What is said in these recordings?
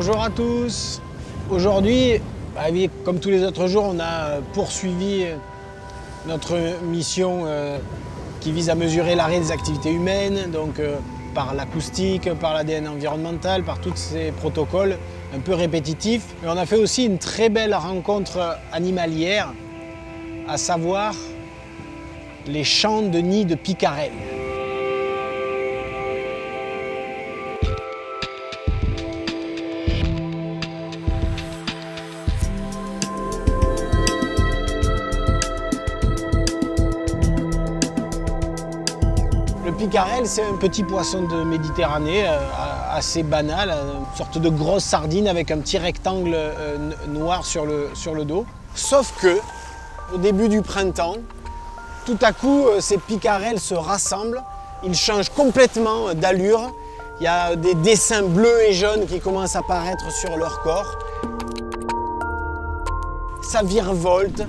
Bonjour à tous. Aujourd'hui, comme tous les autres jours, on a poursuivi notre mission qui vise à mesurer l'arrêt des activités humaines, donc par l'acoustique, par l'ADN environnemental, par tous ces protocoles un peu répétitifs. Mais on a fait aussi une très belle rencontre animalière, à savoir les champs de nids de picarelles. Le picarelle, c'est un petit poisson de Méditerranée assez banal, une sorte de grosse sardine avec un petit rectangle noir sur le dos. Sauf que, au début du printemps, tout à coup, ces picarelles se rassemblent, ils changent complètement d'allure. Il y a des dessins bleus et jaunes qui commencent à apparaître sur leur corps. Ça virevolte,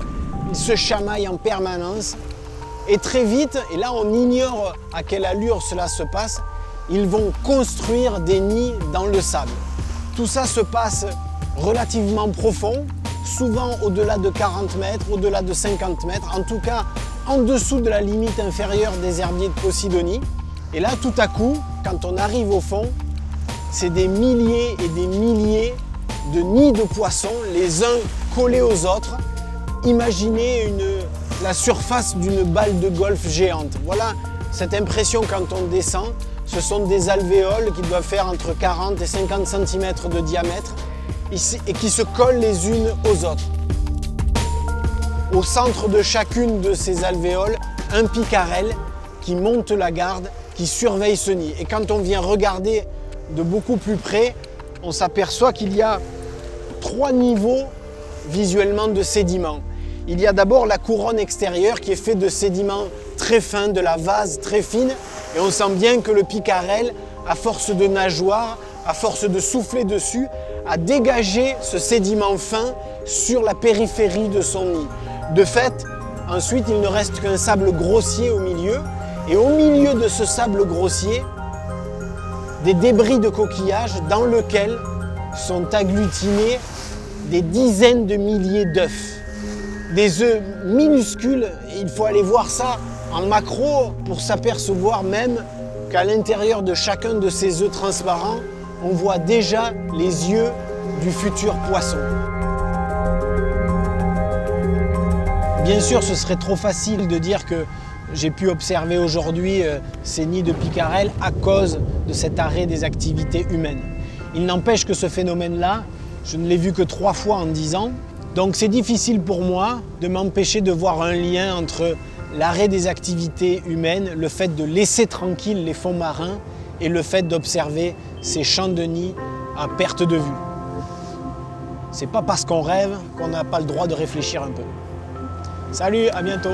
ils se chamaillent en permanence. Et très vite, et là on ignore à quelle allure cela se passe, ils vont construire des nids dans le sable. Tout ça se passe relativement profond, souvent au-delà de 40 mètres, au-delà de 50 mètres, en tout cas en dessous de la limite inférieure des herbiers de Posidonie. Et là, tout à coup, quand on arrive au fond, c'est des milliers et des milliers de nids de poissons, les uns collés aux autres. Imaginez la surface d'une balle de golf géante. Voilà cette impression quand on descend. Ce sont des alvéoles qui doivent faire entre 40 et 50 cm de diamètre et qui se collent les unes aux autres. Au centre de chacune de ces alvéoles, un picarelle qui monte la garde, qui surveille ce nid. Et quand on vient regarder de beaucoup plus près, on s'aperçoit qu'il y a 3 niveaux visuellement de sédiments. Il y a d'abord la couronne extérieure qui est faite de sédiments très fins, de la vase très fine. Et on sent bien que le picarelle, à force de nageoire, à force de souffler dessus, a dégagé ce sédiment fin sur la périphérie de son nid. De fait, ensuite, il ne reste qu'un sable grossier au milieu. Et au milieu de ce sable grossier, des débris de coquillages dans lesquels sont agglutinés des dizaines de milliers d'œufs. Des œufs minuscules, il faut aller voir ça en macro pour s'apercevoir même qu'à l'intérieur de chacun de ces œufs transparents, on voit déjà les yeux du futur poisson. Bien sûr, ce serait trop facile de dire que j'ai pu observer aujourd'hui ces nids de picarelles à cause de cet arrêt des activités humaines. Il n'empêche que ce phénomène-là, je ne l'ai vu que 3 fois en 10 ans. Donc c'est difficile pour moi de m'empêcher de voir un lien entre l'arrêt des activités humaines, le fait de laisser tranquilles les fonds marins et le fait d'observer ces champs de nids à perte de vue. C'est pas parce qu'on rêve qu'on n'a pas le droit de réfléchir un peu. Salut, à bientôt.